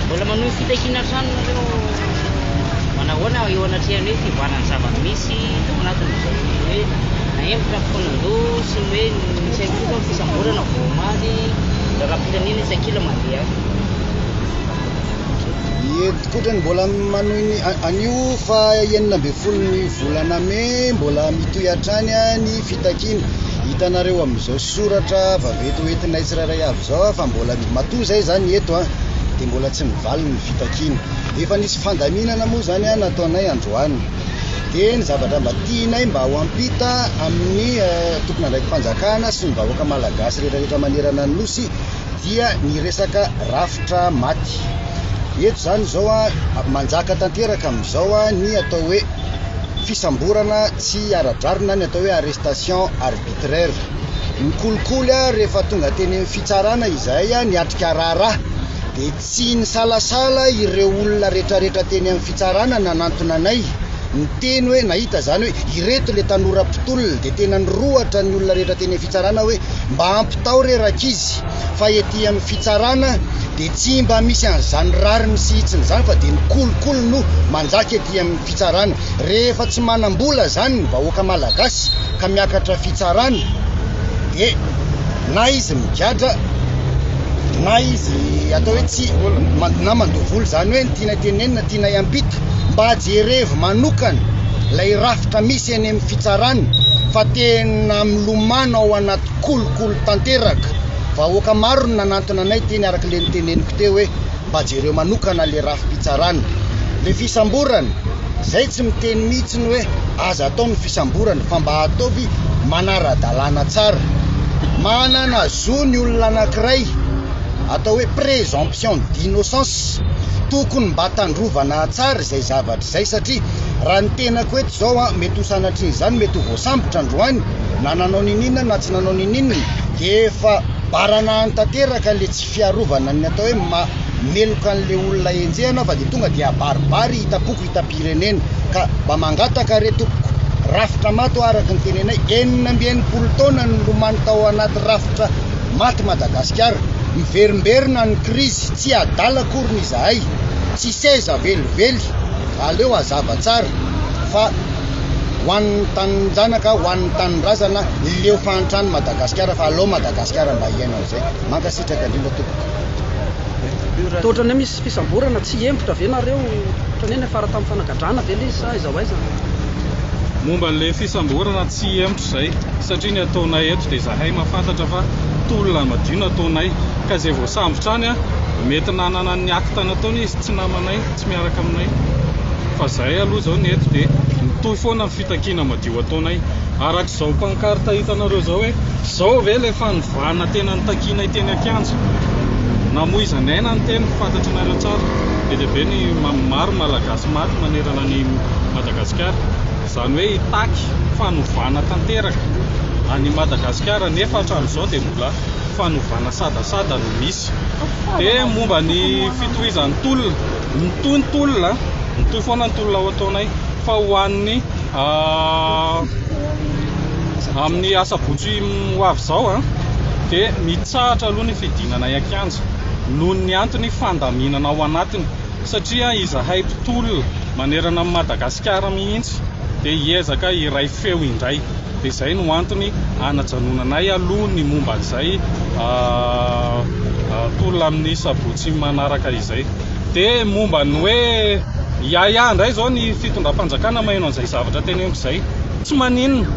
Mbola manohy fitakina trano nareo manahoana eo anatrehany hoe fivoarana zava-misy tao anatin'izao hoe naembotra mponandro sy hoe misy koa fisamborana voamaly raram-pirenena isakila mandeha tokotrany mbola manohy anio fa 9 volana May mbola mitohy hatrany ny fitakina. Hitanareo amin'izao soratra vaveto entinay tsirairay avy zao fa mbola matoa zay zany eto dia mbola tsy mivaly ny fitakina. Efa nisy fandaminana moa zany nataonay androany. Dia ny zavatra mba tianay mba ho ampita amin'ny tokona andraiky fanjakana sy ny vahoaka malagasy rehetrarehetra manerana ny nosy dia ny resaka rafitra maty. Eto zany zao manjaka tanteraka amin'izao ny atao hoe fisamborana tsy ara-drarina, ny atao hoe arrestation arbitraire. Ny kolikoly rehefa tonga teny amin'ny fitsarana izay niatrika raharaha dia tsy nisalasala ireo olona rehetrarehetra teny amin'ny fitsarana nanantona anay. Ny teny hoe nahita zany hoe ireto le tanora mpitolona dia tena nirohatra ny olona rehetra teny amin'ny fitsarana hoe mba ampitao rerakizy fa ety amin'ny fitsarana dia tsy mba misy an'izany rariny sy hitsiny zany fa dia ny kolikoly no manjaka ety amin'ny fitsarana. Rehefa tsy manam-bola zany ny vahoaka malagasy ka miakatra fitsarana dia na izy migadra na izy atao hoe tsy na mandovoly zany hoe tiana tenenina tiana iampita mba jerevy manokana lay rafitra misy eny amin'ny fitsarana fa tena milomana ao anaty kolikoly tanteraka. Vahoaka maro ny nanantona anay teny araka le niteneniko teo hoe mba jereo manokana le rafi-pitsarana. Le fisamborana zay tsy miteny mihitsiny hoe aza atao ny fisamborana fa mba ataovy manara-dalàna tsara. Manana zo ny olona anankiray atao hoe présomption d'innocence, tokony mba tandrovana tsara zay zavatra zay satria raha ny tenako eto zao mety ho sanatriny zany mety ho voasambotra androany na nanao nininana na tsy nanao nininana dia efa barana antanteraka le tsy fiarovana ny atao hoe meloka an'le olona enjehana fa dia tonga dia abaribary hitapoko hitam-pirenena ka mba mangataka retopoko rafitra maty araka ny tenenay 9 taona ny lomany tao anaty rafitra maty Madagasikara. Miverimberina ny krizy tsy adala akory ny izahay tsy seza velively aleo azava tsara fa ho an'ny tanin-janaka ho an'ny tanin-drazana leo fahantrany Madagasikara fa aleo Madagasikara mba hiaina zay mankasitraka indrindra tompoko. Totrany misy fisamborana tsy embotra ve nareo ohatran'ny fara tamin'ny fanagadrana ve le izy sa iza aiza? Momba an'le fisamborana tsy embotra zay satria ny ataonay eto dia zahay mahafantatra fa tolona madio no ataonay ka zay voasambotra any mety nanana ny akta nataony izy tsy namanay tsy miaraka aminay fa zay aloha zao ny eto dia mitohy foana ny fitakina madio ataonay arak'izao pankarta hitanareo zao hoe zao ve le fanivana tena ny takina teny Akianja na moizanay na ny teny fantatry nareo tsara dia be ny maro malagasy maty manerana ny Madagasikara zany hoe hitaky fanovana tanteraka any Madagasikara nefa hatramin'izao dia mbola fanovana sadasada no misy. Dia momba ny fitohizan'ny tolona mitohy ny tolona mitohy foana ny tolona ao ataonay fa ho an'ny amin'ny asabotsy ho avy zao dia mitsahatra aloha ny fidinana Akianja noho ny antony fandaminana ao anatiny satria izahay mpitolona manerana amin'ny Madagasikara mihitsy dia hiezaka iray feo indray dia zay no antony anajanonanay aloha ny momba an'izay tolona amin'ny sabotsy manaraka izay. Dia momba ny hoe ia indray zao ny fitondram-panjakana maheno an'izay zavatra teneniko izay tsy maninona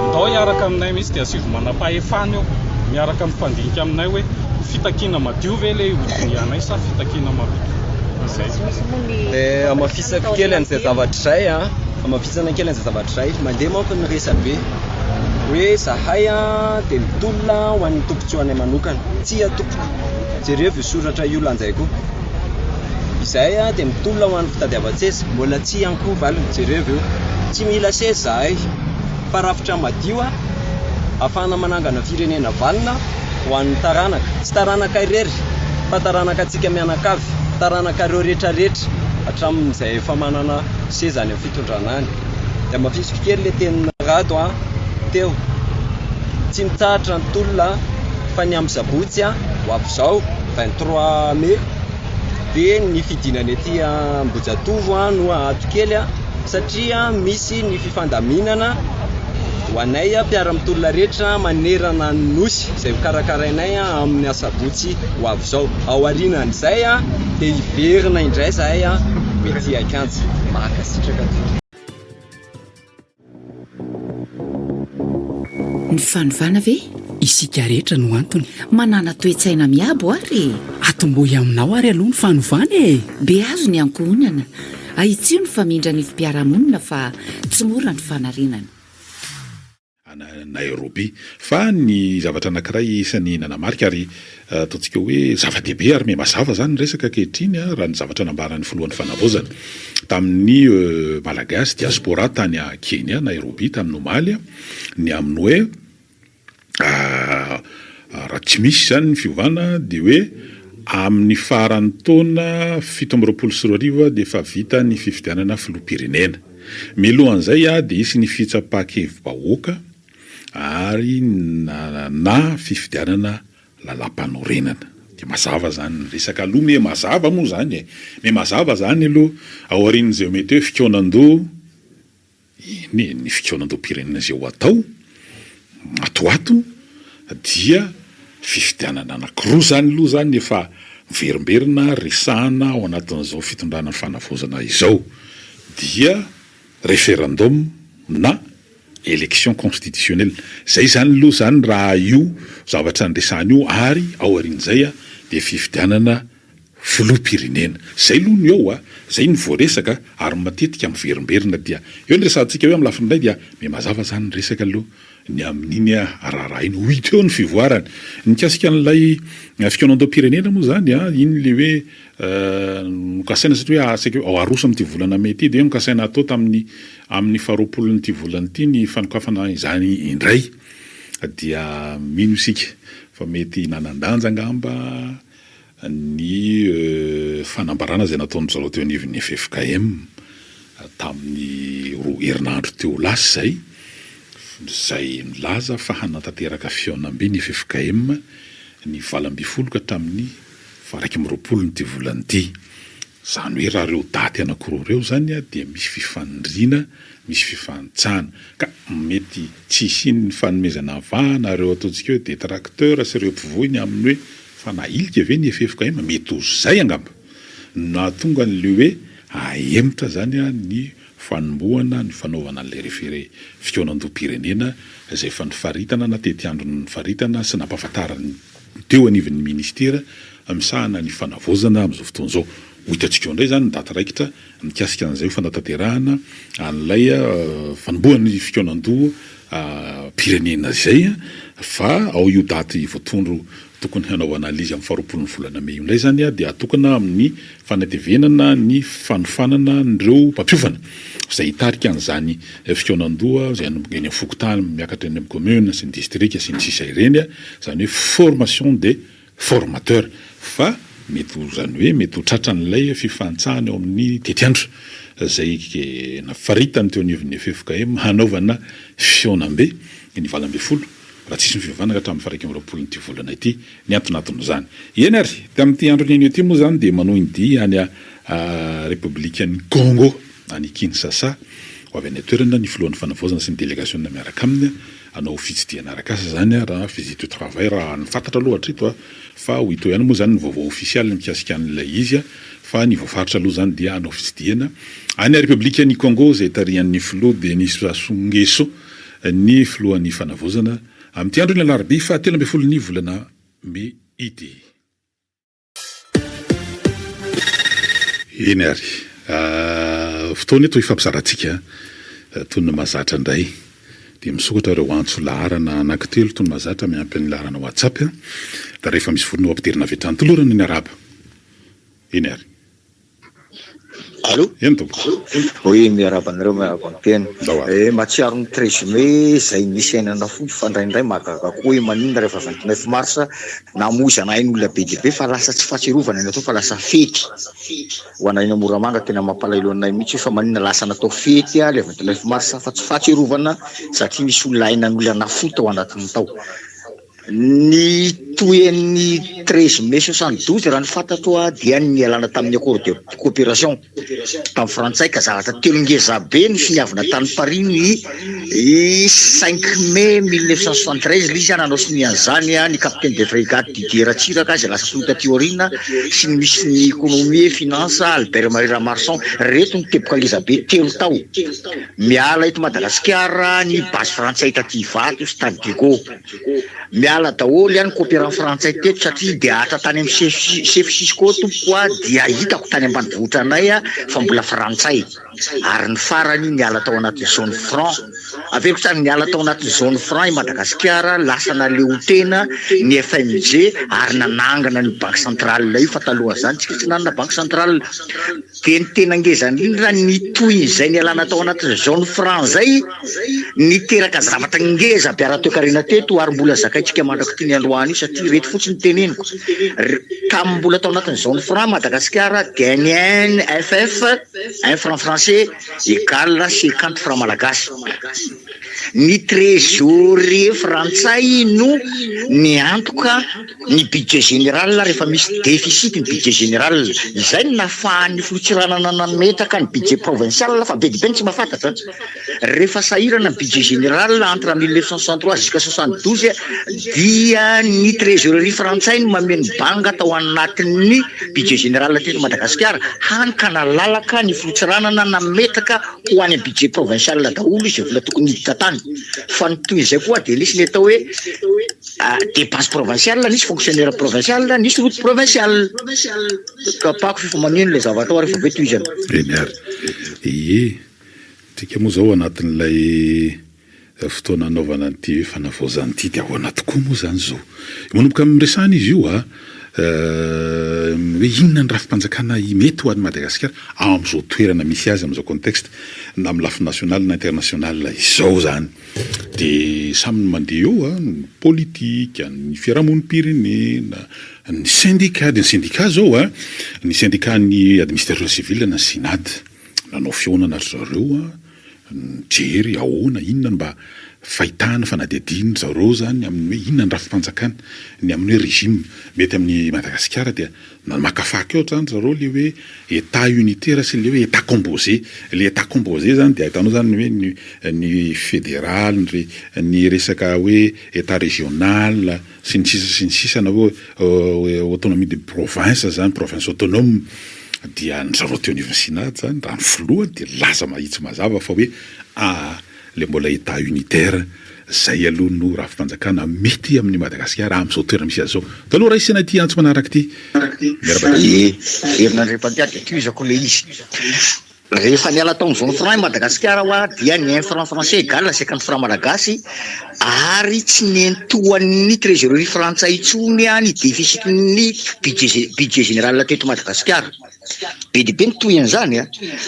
ndao hiaraka aminay mihitsy dia asivo manam-pahefana eo miaraka mifandinika aminay hoe fitakina madio ve le hodinianay sa fitakina madio zay. Amafisako kely an'izay zavatra izay amafisana kely an'izay zavatra izay mandeha manko ny resabe hoe zahay dia mitolona ho an'ny tompotso anay manokana tsy atompoko jereo soratra io lanjaiko izay dia mitolona ho an'ny fitadiavan-tseza mbola tsy ankoho valiny jereo eo tsy mila seza zahay fa rafitra madio ahafahana manangana firenena valina ho an'ny taranaka tsy taranaka irery fa taranaka antsika mianakavy taranaka ireo rehetrarehetra hatramin'izay efa manana seza any amin'ny fitondrana any. dia mafisy kely le teny rato teo tsy mitsahatra ny tolona fa ny amin'ny sabotsy ho avy zao 23 mai dia ny fidinany aty Ambojatovo no ato kely satria misy ny fifandaminana ho anay mpiara-mitolona rehetra manerana ny nosy izay hokarakarainay amin'ny asabotsy ho avy zao. Ao aorianan'izay dia hiverina indray zahay mety akantsa makasitraka. Ny fanovana ve? Isika rehetra no antony. Manana toe-tsaina miabo ary. Atombohy aminao ary aloha ny fanovana e. Be azo ny ankohonana. Aitsio ny famindra ny fipiaramonina fa tsy mora ny fanarinana. Nairobi fa ny zavatra anankiray isan'ny nanamarika ary ataontsika hoe zava-dehibe ary mazava zany ny resaka ankehitriny raha ny zavatra nambaran'ny filohan'ny fanavozana tamin'ny malagasy diaspora tany a Kenya Nairobi tamin'ny Omaly ny amin'ny hoe raha tsy misy zany ny fiovana dia hoe amin'ny faran'ny taona 1724 dia efa vita ny fifidianana filoham-pirenena. Milohan'izay dia isy ny fitsapakevim-bahoaka ary na fifidianana lalam-panorenana. Dia mazava zany ny resaka aloha me mazava moa zany me mazava zany aloha ao aorian'izay mety hoe fikaonan-doha ny fikaonan-doham-pirenena izay ho atao atoato dia fifidianana anankiroa zany aloha zany efa miverimberina resahana ao anatin'izao fitondrana fanavozana izao dia référendum na élection constitutionnelle. Zay zany aloha zany raha io zavatra andresahana io ary ao aorian'izay dia fifidianana filoham-pirenena. Zay aloha ny eo zay ny voaresaka ary matetika miverimberina dia eo ny resantsika hoe amin'ny lafiny iray dia me mazava zany ny resaka aloha ny amin'iny raharaha iny ho hita eo ny fivoarany nikasika an'ilay fikaonan-doham-pirenena moa zany iny le hoe nokasaina satria asika ao aroso amin'ity volana may ity dia nokasaina atao amin'ny 20 n'ity volana ity ny fanokafana izany indray dia mino isika fa mety nanan-danja angamba ny fanambarana izay nataon'ny zareo teo anivon'ny FFKM tamin'ny roa herinandro teo lasa zay milaza fa hanantanteraka fiaonam-be ny FFKM ny 20 ka hatramin'ny 21 n'ity volana ity. Zany hoe raha reo daty anankiroa reo zany dia misy fifandriana, misy fifantsana ka mety tsisy ny fanomezana vahana reo ataontsika hoe détracteur sy ireo mpivoiny amin'ny hoe fa nailika ve ny FFKM mety ho zay angamba na tonga n'le hoe ahemotra zany ny fanombohana ny fanaovana an'ilay refere fikaonan-doham-pirenena izay efa nifaritana na tety andro nifaritana sy nampahafantarany teo anivon'ny ministera misahana ny fanavozana amin'izao fotoana izao. Ho hitantsika indray zany ny daty raikitra mikasika an'izay fanantanterahana an'ilay fanombohana ny fikaonan-doha pirenena zay fa ao io daty voatondro tokony hanaovana an'izy amin'ny 20 ny volana may indray zany dia atokana amin'ny fanatevenana ny fanofanana n'ireo mpampiofana izay hitarika an'izany fikaonan-doha izay eny amin'ny fokotany miakatra eny amin'ny commune sy ny districta sy ny sisa ireny zany hoe formation des formateurs fa mety zany hoe mety ho tratran'ilay fifantsahana eo amin'ny tetiandro izay nafaritany teo anivon'ny FFKM hanaovana fiaonam-be ny 20 raha tsisy mifivavana ka hatramin'ny 20 n'ity volana ity ny antonatony zany. Eny ary tamin'ity andro ny ity moa zany dia manao iny any République-ny Congo any Kinshasa ho avy any toerana ny filohan'ny fanavozana sy ny délégation miaraka aminy anao fitsidiana arakasa zany raha visite au travail raha nifantatra aloha hatrito fa ho ito ihany moa zany ny vaovao ofisialy mikasika an'ilay izy fa ny voafaritra aloha zany dia anao fitsidiana any République-ny Congo izay tarihan'ny filoha Denis Sassou Nguesso ny filohan'ny fanavozana amin'ity andro ny alarobia fa 13 volana may ity. Eny ary fotoana eto ifampizarantsika toy ny mahazatra indray dia misokatra ireo antso laharana anankitelo toy ny mahazatra miampy ny laharana WhatsApp da rehefa misy vorona ampidirina avy hatrany tolorana ny araba. Eny ary Allô? Oui, miarabanareo miaraban-tena. Matsiaro ny 13 mai zay misy ainana fo fandraindray mahagaga koa hoe maninona rehefa 29 mars namoza anahy n'olona be dia be fa lasa tsy fahatsiarovana iny atao fa lasa fety. Ho anay Moramanga tena mampalahelo anay mihitsy fa maninona lasa natao fety le 29 mars fa tsy fahatsiarovana satria misy olona ainan'olona nafota ao anatin'ny tao. Ny toen'ny 13 mai 72 raha ny fantatro dia ny nialana tamin'ny accord de coopération tamin'ny Frantsay ka zavatra telo ngeza be ny finiavana tany Paris ny 5 mai 1973 izy nanao sinian'izany ny capitaine de brigade Didier Ratsiraka izay lasa solota Tiorina sy ny misy ny économie finance Albert Marie Lamarchand reto ny teboka ngeza be telo tao miala eto Madagasikara ny base Frantsay taty Ivato Stade de Gaulle miala daholo ihany coopérant frantsay teto satria dia atra tany amin'ny chef Cisco tompoa dia hitako tany ambanivohitra anay fa mbola frantsay ary ny farany niala tao anaty zone franc aveko tsara niala tao anaty zone franc i Madagasikara lasa naleo tena ny FMG ary nanangana ny banque centrale io fa taloha zany tsika tsy nanana banque centrale dia ny tena ngeza indrindra ny toy izay nialana tao anaty zone franc zay niteraka zavatra ngeza mpiara-toekarena teto ary mbola zakaitsika mandraka ty ny androany io satria reto fotsiny teneniko tamin'ny mbola tao anatin'ny zone franc Madagasikara dia ny NFF 1 franc français égale 50 francs malagasy. Ny trésorier frantsay no niantoka ny budget général rehefa misy déficit ny budget général izay no nafahan'ny filotsiranana nametaka ny budget provincial fa be dia be tsy mahafantatra rehefa sahirana ny budget général entre 1963 jusqu'à 72 dia ny trésorerie frantsay no mameno banga tao anatin'ny budget général teto Madagasikara hany ka nalalaka ny filotsiranana nametaka ho any budget provincial daholo izay vola tokony hiditra tany fa ny toy izay koa dia nisy ny atao hoe dépense provinciale nisy fonctionnaire provincial nisy route provincial kapako fifamanino le zavatra ao rehefa be toy izany eny ary tsika moa zao anatin'ilay fotoana anaovana an'ity fanavaozana ity dia ahoana tokoa moa zany zao manomboka amin'ny resahana izy io hoe inona ny rafi-panjakana mety ho an'ny Madagasikara amin'izao toerana misy azy amin'izao contexte na amin'ny lafy national na international izao zany dia samy mandeha eo ny politika ny fiarahamonim-pirenena ny syndicat zao ny syndicat ny administration civile na synade nanao fionana zareo jery ahoana inona mba fahitana fanadihadiana zareo zany amin'ny hoe inona ny rafi-panjakana ny amin'ny hoe régime mety amin'ny Madagasikara dia makafaky eo zany zareo le hoe état unitaire sy le hoe état composé le état composé zany dia ahitanao zany hoe ny fédéral ny resaka hoe état régional sy ny sisa na hoe autonomie de province zany province autonome dia ny zareo teo anivon'ny synade zany raha ny filohany dia laza mahitsy mazava fa hoe le mbola état unitaire zay aloha no rafi-panjakana mety amin'ny Madagasikara amin'izao toerana misy azy zao taloha raha isana ty antso manaraka ty herinandrem-pandiady akizako le izy rehefa niala taon'ny zone franc i Madagasikara dia ny 1 franc français égale 50 francs malagasy ary tsy nentoan'ny trésorerie frantsay intsony ny déficit ny budget général teto Madagasikara be dia be ny toy an'izany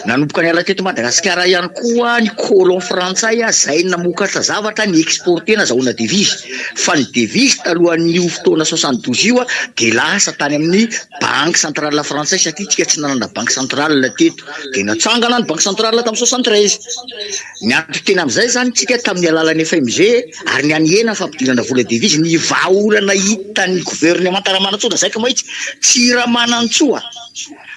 nanomboka niala teto Madagasikara ihany koa ny colon frantsay zay namokatra zavatra ny exporté na zahoana devise fa ny devise talohan'io fotoana 72 io dia lasa tany amin'ny banque centrale frantsay satria tsika tsy nanana banque centrale teto dia natsangana ny banque centrale tamin'ny 73 ny antony tena amin'izay zany tsika tamin'ny alalan'ny FMG ary ny anyena fampidirana vola devise ny vahaolana hitan'ny gouvernement Ramanantsoa zay ka mahitsy tsy Ramanantsoa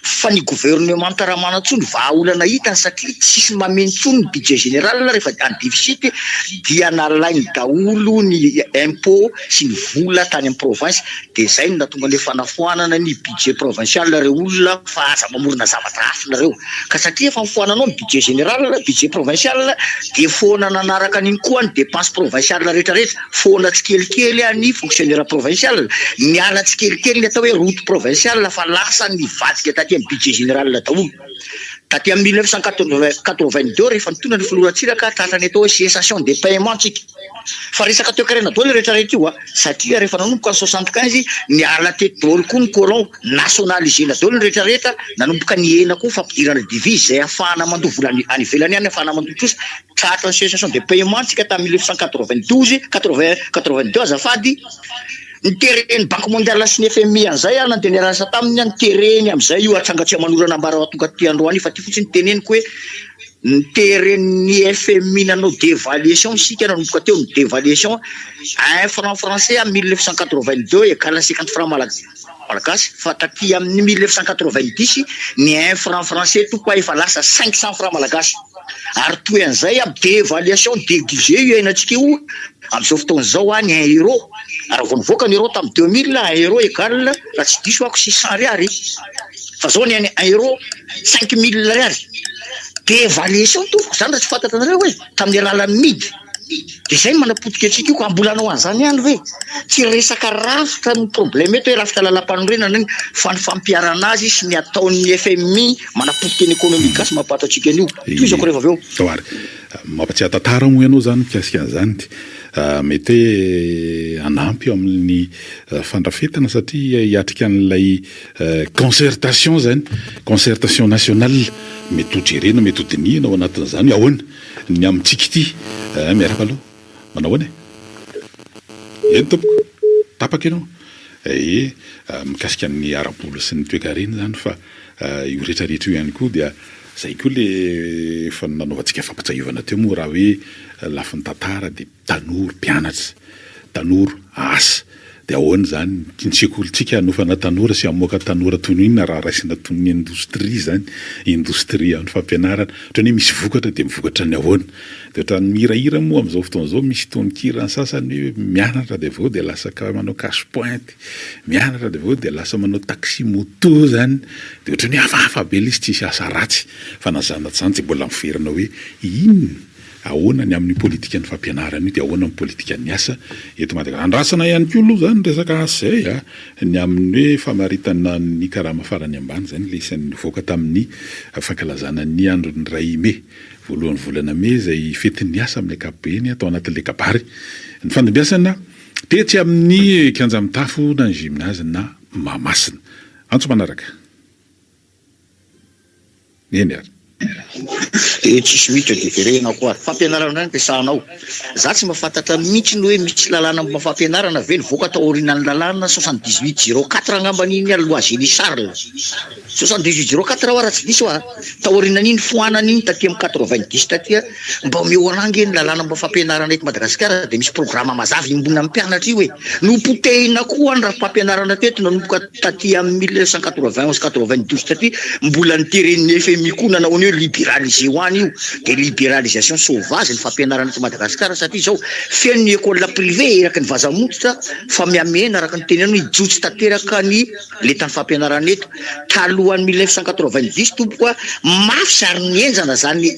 fa ny gouvernement Ramanantsoa vahaolana hitany satria tsisy mamentsony budget général rehefa any déficit dia nalainy daholo ny impôt sy ny vola tany amin'ny province dia zay no natonga le fanafoanana ny budget provincial reo olona fa aza mamorona zavatra hafa nareo ka satria efa mifoananao ny budget général budget provincial dia foana nanaraka an'iny koa ny dépense provincial rehetrarehetra foana tsikelikely ny fonctionnaire provincial niala tsikelikely ny atao hoe route provincial fa lasa ny vadika taty amin'ny budget général daholo taty amin'ny 1982 rehefa nitondra ny filoratsiraka tratrany atao hoe cessation des paiements tsika fa resaka teo karena dôly rehetrarehetra io satria rehefa nanomboka ny 75 niala teto dôly koa ny colon nationalisena dôly ny rehetrarehetra nanomboka ny ena koa fampidirana divise zay afahana mandoa vola any ivelany any afahana mandoa kosa tratra ny cessation des paiements tsika tamin'ny 1992 azafady nitereny banque mondiale sy ny FMI an'izay nandeha niarasa taminy nitereny amin'izay io atsangatsia manorana ambara tonga ty androany fa ty fotsiny teneniko hoe nitereny FMI nanao dévaluation sika nanomboka teo ny dévaluation 1 franc français en 1982 égale 50 francs malagasy fa taty amin'ny 1990 ny 1 franc français tokoa efa lasa 500 francs malagasy ary toy an'izay dévaluation déguisé io iainantsika io amin'izao fotoana zao ny 1 euro ary vao nivoaka ny euro tamin'ny 2000 1 euro égale raha tsy diso ako 600 ariary fa zao ny 1 euro 5000 ariary dévaluation tompoko zany raha tsy fantatra anareo hoe tamin'ny alalan'ny midy de zay manapotika antsika io ka ambolanao an'izany ihany ve tsy resaka rafitra ny problème eto hoe rafitra lalam-panorenana ny fanifampiarana azy sy ny ataon'ny FMI manapotika ny économique gasy mampato antsika an'io toy izako rehefa avy eo toary mampatsiahy tantara moa ianao zany mikasika an'izany mety anampy amin'ny fandrafetana satria hiatrika an'ilay concertation zany concertation nationale mety ho jerena mety ho dinihana ao anatin'izany ahoana ny amintsika ity miaraka aloha manao ahoana eny tompoko tapaka ianao mikasika ny arabola sy ny toekarena zany fa io rehetrarehetra io ihany koa dia zay koa le fa nanaovantsika fampatsahiovana teo moa raha hoe lafi ny tantara dia tanora mpianatra tanora asa dia ahoana zany ny sekolontsika hanofana tanora sy hamoaka tanora toy ny inona raha raisina toy ny indostria zany indostria amin'ny fampianarana ohatrany hoe misy vokatra dia mivokatra ny ahoana dia ohatrany mihirahira moa amin'izao fotoana izao misy tononkira ny sasany hoe mianatra dia vao dia lasa manao cache pointe mianatra dia vao dia lasa manao taxi moto zany dia ohatrany hoe hafahafa be ilay izy tsisy asa ratsy fa nazanatra zany tsy mbola miverina hoe inona ahoana ny amin'ny politika ny fampianarana io dia ahoana amin'ny politika ny asa eto Madagasikara andrasana ihany koa aloha zany resaka asa zay ny amin'ny hoe famaritana ny karama farany ambany zany le isan'ny nivoaka tamin'ny fankalazana ny andron'ny ray me voalohan'ny volana me zay fetin'ny asa amin'ny ankapobeny atao anatin'ilay kabary ny fandimbiasana tetsy amin'ny kianjamitafo na ny gymnase na Mahamasina antso manaraka eny ary tsisy mihitsy diferena koa fampianarana zany ampiasanao za tsy mahafantatra mihitsy ny hoe misy lalàna fampianarana ve nivoaka tao aorianan'ny lalàna 7804 angambany Loisy Charles 7804 raha tsy diso tao aorianan'iny foanan'iny taty amin'ny 90 taty mba omeo anangy ny lalàna fampianarana eto Madagasikara dia misy programma mazava imbona amin'ny mpianatra io hoe nopotehina koa ny raha fampianarana teto nanomboka taty amin'ny 1991-92 taty mbola niteren'ny FMI koa nanao ny hoe libéralisé hoany io de libéralisation sauvage ny fampianarana eto Madagasikara satria zao feno ny école privé eraky ny vazamototra fa miamena araka ny teneno ijotsy tanteraka ny letan'ny fampianarana eto talohan'ny 1990 tomboka mafy sary ny enjana zany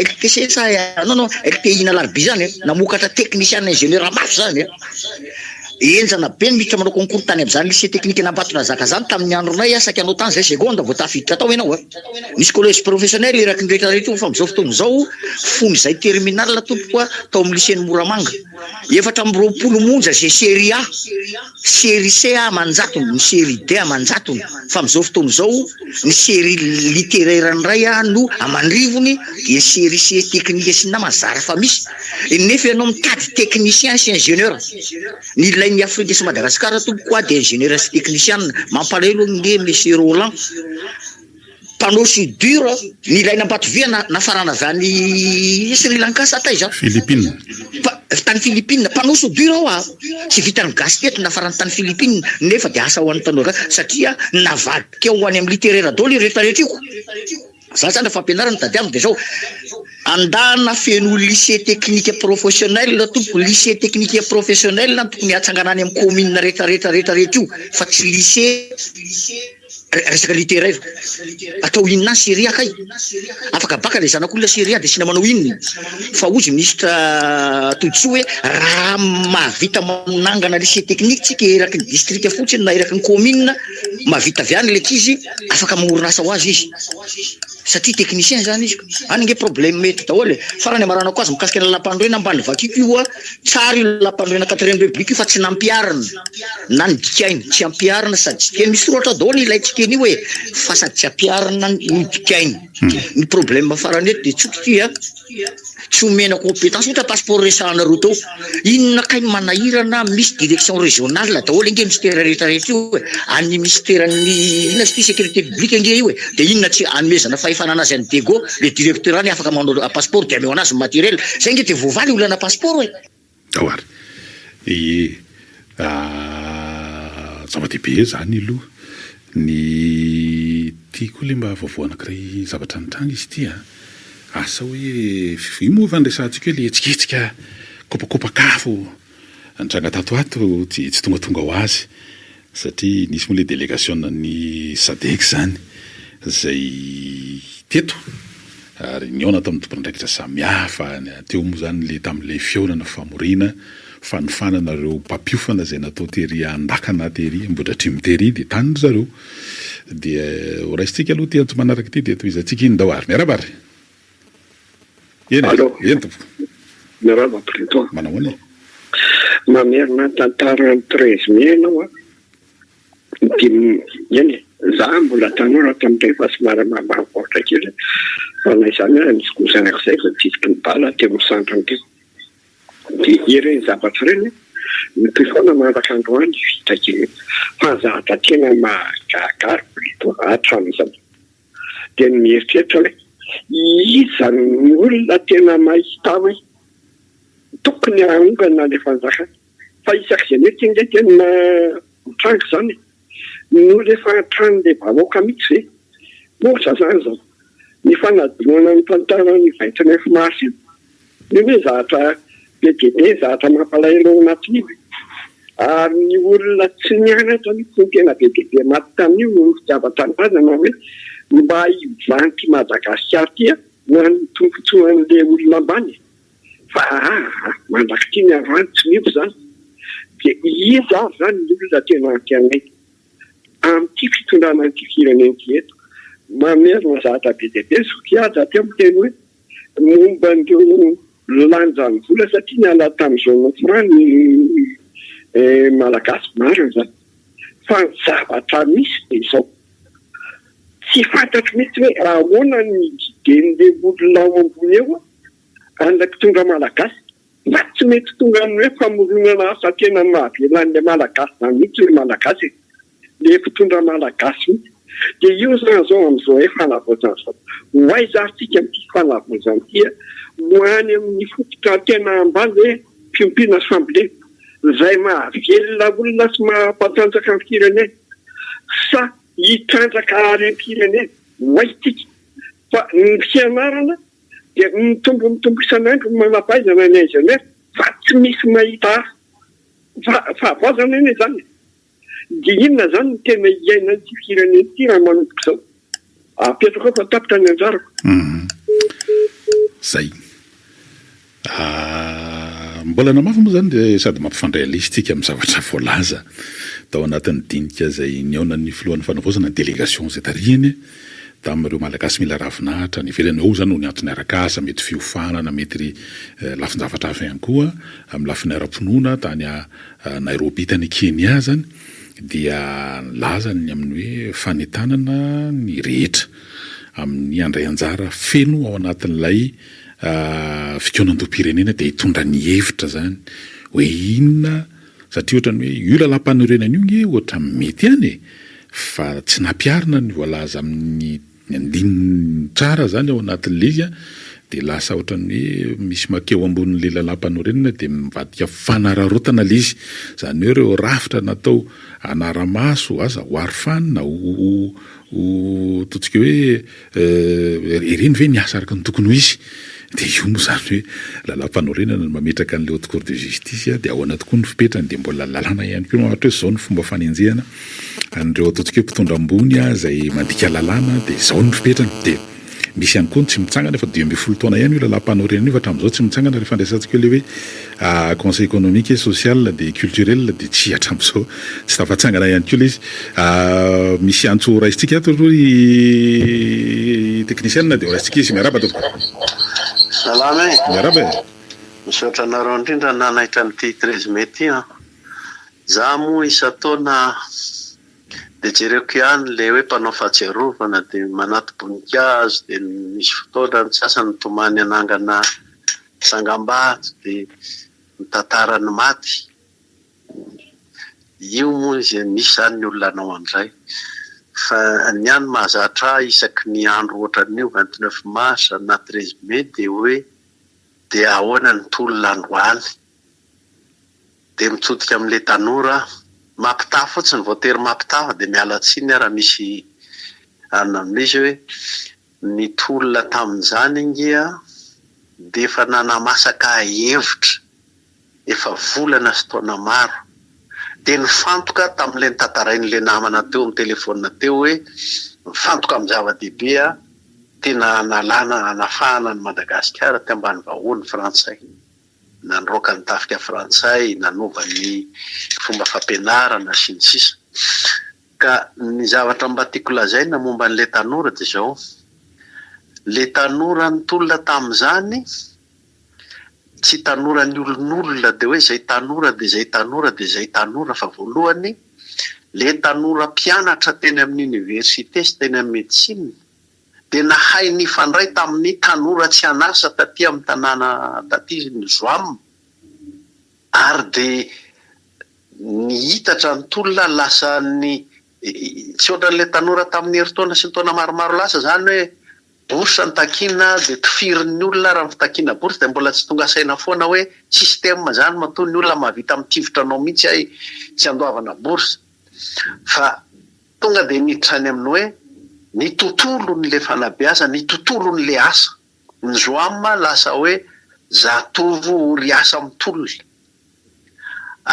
LTC sa non LTI na larbi zany namokatra technicien ingénieur mafy zany enjana be miditra manao concours tany amin'izany lycée technique nambatona zaka zany tamin'ny andronay saky anao tany zay seconde vao tafiditra tao ianao nisy collège professionnel eraky ny rehetrarehetra fa amin'izao fotoana zao fony zay terminal tompoko tao amin'ny lycée ny Moramanga 420 monja zay série A série C amanjatony ny série D amanjatony fa amin'izao fotoana zao ny série littéraire ray no amandrivony dia série C technique sy namazara fa misy nefa ianao mitady technicien sy ingénieur ny ny Afrique sy Madagascar tompoko dia ingénieur sy technicien mampalahelo nge monsieur Roland panneau soudure ny ilaina Ambatovia nafarana avy any Sri Lanka sa taiza Philippines tany Philippines panneau soudure tsy vitany gasy teto nafarana tany Philippines nefa dia asa ho an'ny tanora satria navadika ho any amin'ny littéraire dôly rehetrarehetra io za zany fampianarana tadiamo dia zao andana feno lycée technique professionnel tompoko lycée technique professionnel tokony atsanganany amin'ny commune rehetrarehetra io fa tsy lycée resaka littéraire atao inona série A kay afaka baka le zanako la série A dia sina manao inony fa ozy ministre Todsoa hoe raha mahavita manangana lycée technique tsika eraky ny district fotsiny na eraky ny commune mahavita avy any lekizy afaka magnorona asa ho azy izy satria technicien zany izy any nge problème mety daholo farany amarana ko azy mikasika ny lampandroena ambany vakiko io tsara io lampandroena 4e république fa tsy nampiarina na ny dikainy tsy ampiarina sady tsy tiany misy soratra daholo ilaitsika iny hoe fa sady tsy ampiarina ny dikainy ny problème farany eto de tsoky tsy omena compétence ohatra passeport resahana roa tao inona kay manahirana misy direction régionale daholo nge ministère rehetrarehetra io any ministèren'ny inona sy sécurité publique nge io de inona tsy anomezana fahefanana azy any dego le directeur any afaka manao passeport de ameo anazy matériel zay nge de voavaly olana passeport awary zava-dehibe zany aloha ny tiako le mba vaovao anankiray zavatra nitranga izy ity asa hoe imo fandraisantsika hoe le etsiketsika kopakopakafo nitranga tatoato tsy tongatonga ho azy satria nisy moa le délégation ny SADC zany zay teto ary niona tamin'ny tompon'andraikitra samihafa teo moa zany le tamin'le fiaonana famorina fanofanana reo mpapiofana zay natao tery andakana tery mbodratrimo tery de tany zareo dia oraisitsika aloha ty antso manaraka ty de toizatsika iny dao ary miarabary eny tompo miaraba président manahoana mamerina tantara ny 13 mai anao eny za mbola tanora tamin'izay fa somary mambavoratra kely fa naizany nisy kosanak'izay fa tsisiky ny bala teo amin'ny centre ty de ireny zavatra reny nypefona manaraka androany vita kely fanzahatra tena mahagagary plutôt hatramin'izany de mieritreritra hoe izany olona tena mahita hoe tokony aongana le fanjaka fa isak'izany hoe tena tena mitranga zany no rehefa trano le vahoaka mihitsy ohatra zany zao ny fanadinona ny tantara ny 29 mars io hoe zahatra be de be zahatra mampalahelo anatiny ary ny olona tsy nianatra ny tena be de be maty tamin'io fitiavan-tanindrazana hoe mba hivanty Madagasikara tia na ny tombotsoan'le olona ambany fa mandraky ny avanty tsy miopo zany de izy avy zany ny olona tena antianay amin'ity fitondrana an'ity firenenty eto mamerina zahatra be de be sokiaja ty amin'ny teny hoe momba n'ireo lanjany vola satria niala tamin'izao nofran ny malagasy marina zany fa ny zavatra misy de izao tsy fantatro mihitsy hoe raha ahoana ny diden'le olona ao ambony eo andaky tonga malagasy mba tsy mety tonga ny hoe famoronana asa tena mahavelan'le malagasy zany mihitsy hoe malagasy le fitondra malagasy mihitsy de io zany zao amin'izao hoe fanavaozan'izao hoaizaritsika amin'ity fanavaozany ity hoany amin'ny fototra tena ambany hoe fiompiana assemblée zay mahavelona olona sy mampatanjaka ny firenena sa hitrandraka arem-pirenena hoaitika fa ny fianarana de mitombo isan'andro manampaizana ny aizany hoe fa tsy misy mahita fa avazana eny zany de inona zany ny tena iaina ty firenena ty raha manomboka zao apetraka fa tapitra ny anjarako zay mbola namafy moa zany de sady mampifandray alisitsika amin'ny zavatra voalaza tao anatin'ny dinika zay niaonan'ny filohan'ny fanavaozana délégation zay tarihany tamin'ireo malagasy mila ravinahitra ny ivelany ao zany no ny antony arakasa mety fiofanana mety lafin-javatra hafa ihany koa amin'ny lafiny ara-pinoana tany Nairobi tany Kenya zany dia lazany amin'ny hoe fanetanana ny rehetra amin'ny andray anjara feno ao anatin'ilay fikonan-doam-pirenena de hitondra ny hevitra zany hoe inona satria ohatrany hoe io lalam-panorenana io nge ohatra mety any fa tsy nampiarina ny voalaza amin'ny andininy tsara zany ao anatin'le izy de lasa ohatrany hoe misy makeo ambonin'le lalam-panorenana de mivadika fanararotana le izy zany hoe reo rafitra natao anaramaso aza hoarifanina ho totsika hoe ireny ve niasa araka ny tokony ho izy de io moa zany hoe lalam-panorenana no mametraka an'le haute cour de justice de ao anaty koa ny fipetrany de mbola lalàna ihany koa ohatra hoe zao ny fomba fanenjehana an'ireo ataontsika hoe mpitondra ambony zay mandika lalàna de zao ny fipetrany de misy ihany koa tsy mitsangana efa 12 taona ihany io lalapanao reny io fa hatramin'izao tsy mitsangana rehefa andraisantsika hoe le hoe conseil économique et social de culturel de tsy hatramin'izao tsy tafatsangana ihany koa le izy misy antso raisitsika ato ro technicienne de raisitsika izy miaraba tompo salama miaraba misaotra anareo indrindra nanahitra n'ity 13 mai ty za moa isa taona de jereko ihany le hoe mpanao fahatsiarovana de manaty boninkazo de misy fotoana ny sasany tomany anangana sangam-bato de mitantara ny maty io moa izy misy zany ny olona anao an'izay fa ny any mahazatra isaky ny andro ohatran'io 29 mars na 13 mai de hoe de ahoana ny tolona androany de mitsodika amin'le tanora mampitaha fotsiny voatery mampitaha de miala tsiny raha misy amin'izy hoe ny tolona tamin'izany ingia de efa nanamasaka hevitra efa volana sy taona maro de nifantoka tamin'le nitantarain'le namana teo amin'ny telefona teo hoe mifantoka amin'ny zava-dehibe tena nalana anafahana ny Madagasikara ty ambany vahony frantsay nanroaka ny tafika frantsay nanova ny fomba fampianarana sy ny sisa ka ny zavatra mba tiako lazaina momba n'le tanora de zao le tanora ny tolona tamin'izany tsy tanora ny olon'olona de hoe zay tanora de zay tanora de zay tanora fa voalohany le tanora mpianatra teny amin'ny université sy teny amin'ny médecine de nahay ny fandray tamin'ny tanora tsy anasa taty amin'ny tanàna taty ny Zoam ary de ny hitatra ny tolona lasa ny tsy ohatran'le tanora tamin'ny herintaona sy ny taona maromaro lasa zany hoe bourse ny takina de tofirin'ny olona raha fitakina bourse de mbola tsy tonga saina foana hoe système zany matoa ny olona mahavita mitivitranao mihitsy ay tsy andoavana bourse fa tonga de nitrany amin'ny hoe ny tontolo n'le fanabeaza ny tontolo n'le asa ny Zoam lasa hoe zatovo ry asa mitolona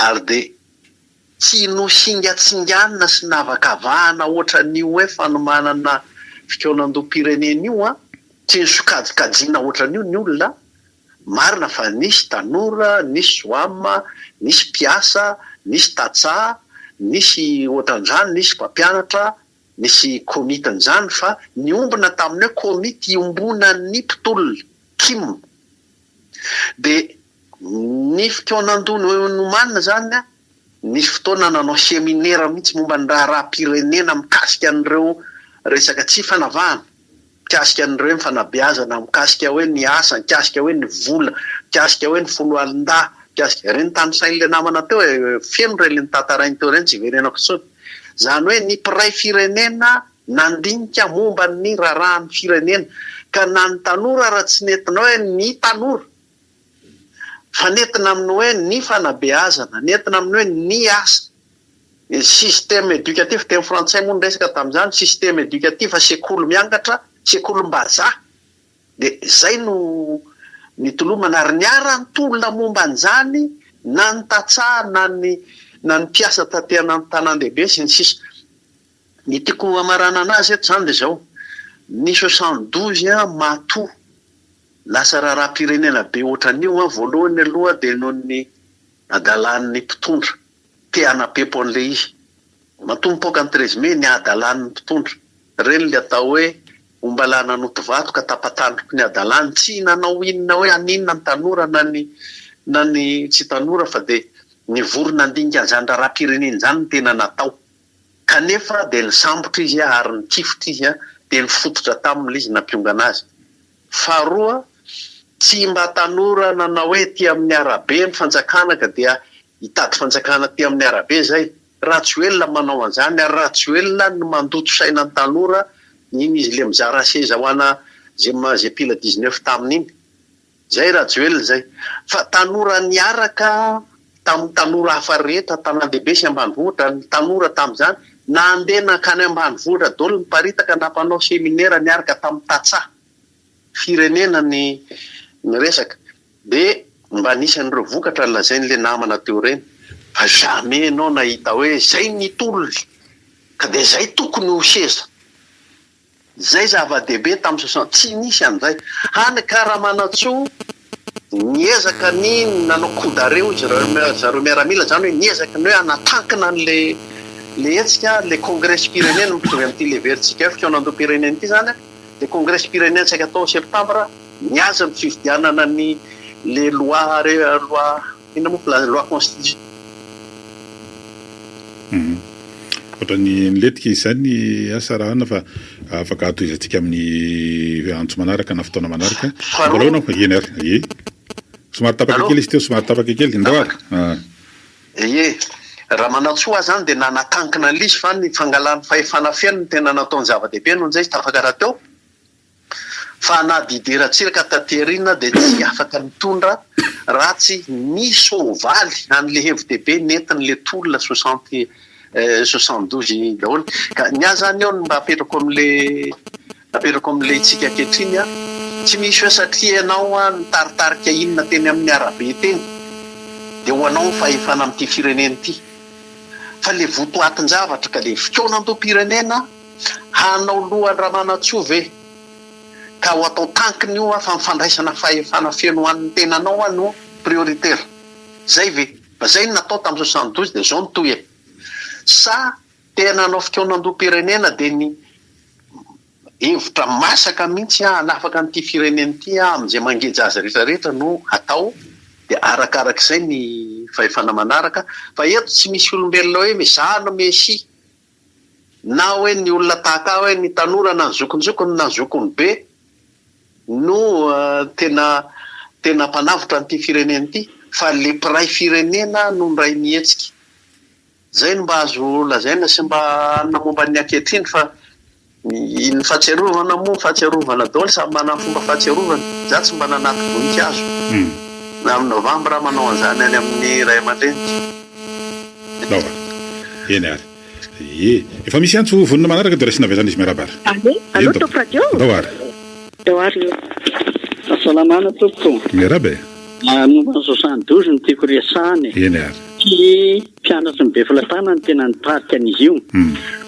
ary de tsy nosingatsinganina sy navakavahana ohatran'io hoe fanomanana fikaonandom-pirenen'io tsy nisokajikajina ohatran'io ny olona marina fa nisy tanora nisy Zoam nisy mpiasa nisy tatsà nisy ohatran'izany nisy mpampianatra nisy komitin'izany fa niombona tamin'ny hoe komity iombona ny mpitolona kim de ny fikaonandony nomanina zany nisy fotoana nanao seminaire mihitsy momba ny raha-pirenena mikasika an'ireo resaka tsy fanavahana mikasika an'ireo mifanabeazana mikasika hoe ny asa mikasika hoe ny vola mikasika hoe ny folo alin-da mikasika reny tany sain'le namana teo feno reny nitantarainy teo reny tsy verenako tsony zany hoe ny mpiray firenena nandinika momba ny rarahan'ny firenena ka na ny tanora raha tsy nentina hoe ny tanora fa nentina amin'ny hoe ny fanabeazana nentina amin'ny hoe ny asa système éducatif teny frantsay moa resaka tamin'izany système éducatif sekoly miangatra sekolom-bazaha de zay no nitolomana ary niara ny tolona momba an'izany na ny tatsà na ny mpiasa tatena ny tanan-dehibe sy ny sisa ny tiako amarana anazy eto zany de zao ny 72 matoa lasa raha-pirenena be ohatran'io voalohany aloha de noho ny adalan'ny mpitondra te anapepo an'le izy matompoka ny 13 mai ny adalan'ny mpitondra reny le atao hoe ombalana notovato ka tapatandroko ny adalany tsy nanao inona hoe aninona ny tanora na ny tsy tanora fa de ny vorona andinika an'izany raha-pirenena zany ny tena natao kanefa de ny sambotra izy ary ny tifotra izy de ny fototra tamin'le izy nampionga anazy faharoa tsy mba tanora nanao hoe ty amin'ny arabe ny fanjakana ka dia hitady fanjakana ty amin'ny arabe zay ratsuela manao an'izany ary ratsuela ny mandoto saina ny tanora iny izy le mizara seza ho ana zay pila 19 tamin'iny zay ratsuela zay fa tanora niaraka tamin'ny tanora hafa rehetra tanan-dehibe sy ambanivohitra ny tanora tamin'izany na andeha nakany ambanivohitra daholo niparitaka nampanao seminaire niaraka tamin'ny tatsà firenena ny resaka de mba nisy an'ireo vokatra lazain'le namana teo reny fa jamais anao nahita hoe zay ny tolona ka de zay tokony ho seza zay zava-dehibe tamin'ny 60 tsy nisy an'izay hany karamanatsoa niezaka ny nanao kodareo izy zareo miaramila zany hoe niezaka ny hoe anatankina n'le etsika le congrès pyrénéen mitovy amin'ity le veritsika fitaonandoha-pirenena ity zany le congrès pyrénéen tsaka atao septembre niaza ny fifidianana ny le loi ina moa loi constitution ohatrany niletika izany asarahana fa afaka atoizantsika amin'ny antso manaraka na fotoana manaraka mbola hoana eny ary somary tapaka kely izy teo somary tapaka kely ndao ary raha manatsoa zany dia nanatankina an'ilay izy fa ny fangalany fahefana feno ny tena nataony zava-dehibe noho izay izy tafaka raha teo fa nadideratsiraka taterina dia tsy afaka mitondra ratsy ny sovaly an'le hevi-dehibe nentin'le tolona 72 daholo ka niaza any eo mba apetrako amin'le itsika ankehitriny tsy misy hoe satria ianao nitaritarika inona teny amin'ny arabe teny dia ho anao fahefana amin'ity firenena ity fa le votoatin-javatra ka le fitaonandoha-pirenena hanao lohany Ramanatsoa ve ka ho atao tankiny io fa mifandraisana fahefana feno hoan'ny tenanao no prioritaire zay ve fa zay natao tamin'ny 72 dia zao nitoy sa tena anao fitaonandoha-pirenena dia ny hevitra masaka mihitsy hanafaka n'ity firenena ity amin'izay mangeja azy rehetrarehetra no atao dia arakarak'izay ny fahefana manaraka fa eto tsy misy olombelona hoe mizano mesy na hoe ny olona tahaka hoe ny tanora na nyzokonjokony na nyzokony be no tena mpanavotra n'ity firenena ity fa le mpiray firenena no miray mihetsika zay no mba azo lazaina sy mba namomba ny ankehitriny fa ny fahatsiarovana moa fahatsiarovana daholo samy manana fomba fahatsiarovana za tsy mba nanaty voninkazo na amin'ny novambra manao an'izany any amin'ny ray aman-dreny eny ary efa misy antso vonina manaraka dia raisina vezana izy miarabary allo tompoko radio dao ary fahasalamana tompoko miarabe momba ny 72 no tiako resahany eny ary ty mpianatry ny Befilatana ny tena nitarika an'izy io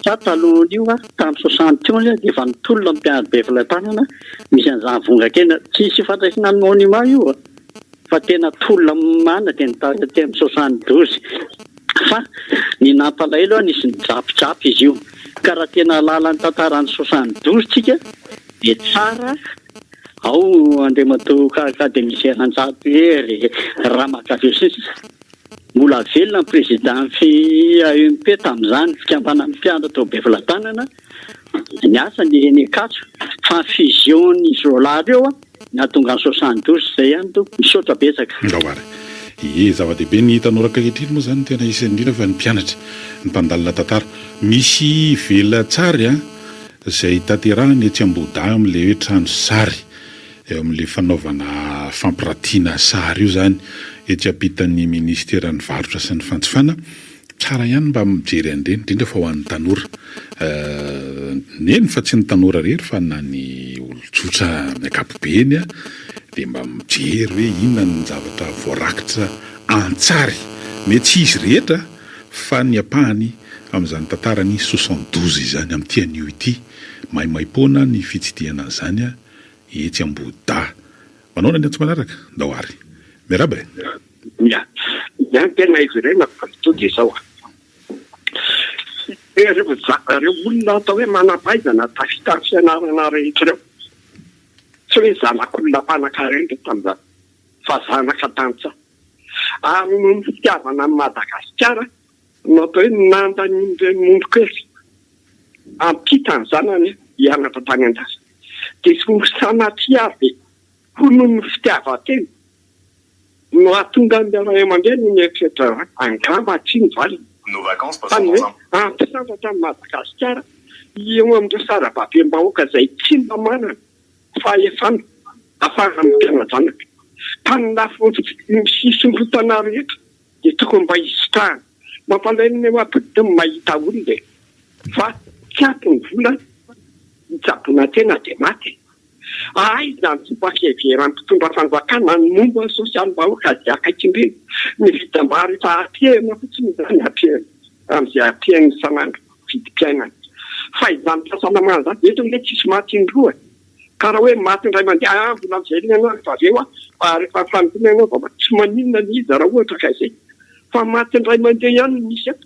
fa talohan'io tamin'ny 71 dia efa nitolona mpianatry Befilatana misy an'izany vonga kely tsisy fandraisana ny monument io fa tena tolona mana dia nitarika ty amin'ny 72 fa ny nampalahelo nisy nidrapidrapy izy io ka raha tena lala ny tantaran'ny 72 tsika dia tsara ao andriamato akademisien anjato ery ramakaveo sisy mbola velona ny président AUMP tamin'izany fikambanan'ny mpianatra Befilatanana niasa ny Enekatso fa fusion ny Zola reo nahatonga ny 72 zay ihany to misaotra betsaka zava-dehibe ny tanora ankehitriny moa zany tena isany indrindra fa ny mpianatra ny mpandalina tantara misy vela tsary zay tanterahany etsy Amboda amin'le hoe trano sary eo amin'le fanaovana fampiratiana sary io zany etsy ampitan'ny ministeran'ny varotra sy ny fantsifana tsara ihany mba mijery an'ireny indrindra fa ho an'ny tanora neny fa tsy ny tanora rery fa na ny olon-tsotra ny ankapobeny dia mba mijery hoe inona ny zavatra voarakitra antsary mety tsy izy rehetra fa ny ampahany amin'izany tantarany 72 izany amin'ity anio ity maimaimpoana ny fitsidihana an'izany etsy Amboda manao ny antso manaraka ndao ary miarabe yan tena izy ireny to dia zao reo olona atao hoe manampaizana tafitary fianarana rehetra reo tsy hoe zanak'olona mpanan-karena tamin'izany fa zanaka tantsa amin'ny fitiavana amin'ny Madagasikara no atao hoe nandan'ireny mondokely ampitany zanany hianatra tany an-dasa dia somby sanaty avy ho noho ny fitiavan-teny no atonga ny aman-dreny ny eritretra angamba tsy ny valy fany hoe ampisantatra amin'ny Madagasikara eo amin'ireo sarababem-bahoaka izay tsy mba manana fahefana afara amin'ny mpiana-janaka tanynafo misisondrotana rehetra dia tokony mba hisitrahana mampalainy mampiditra mahita olona fa tsy ato ny vola hitsabona tena dia maty izany tsy mpakeverany mpitondra fanjakana ny momba sosialy-bahoaka zay akaikindreny ny vitam-bary efa apiahana fotsiny izany amin'izay apiahany sanandro vidim-piainana fa izany fahasalamana zany eto ilay tsisy maty indroa ka raha hoe maty indray mandeha mbola mivelona ianao rehefa avy eo rehefa fanontona ianao va tsy maninona ny izy raha ohatra ka izay fa maty indray mandeha ihany misy eto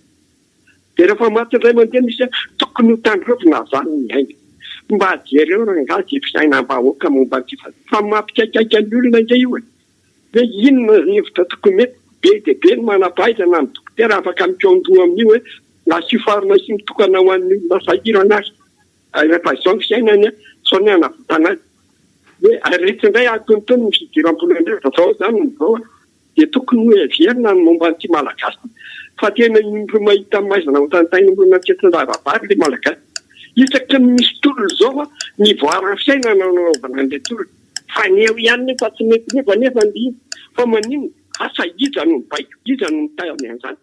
dia rehefa maty indray mandeha misy tokony ho tandrovina zany ny aina mba ajery eo rangazy fiainam-bahoaka momba ty fa mampikaikaika ny olona indray io hoe inona hevitra tokony mety be dia be ny manam-pahaizana ny dokotera afaka mikaondroa amin'io hoe nasifarina sy mitokana ho an'ny olona sahirana azy rehefa izao ny fiainany sao ny anavotana azy hoe aretsy indray atontony ny fidiram-polo andrefatra zao zany nizao dia tokony hoe verina ny momba n'ity malagasy fa tena indro mahita maizana ho tantain'olona tsetsin-davavary le malagasy isaky ny misy tololo zao ny voarany fiainana naovana an'ilay tololo fa neo ihany nefa tsy mety nefa ny fa manino asa iza no mibaiko iza no mitay any an'izany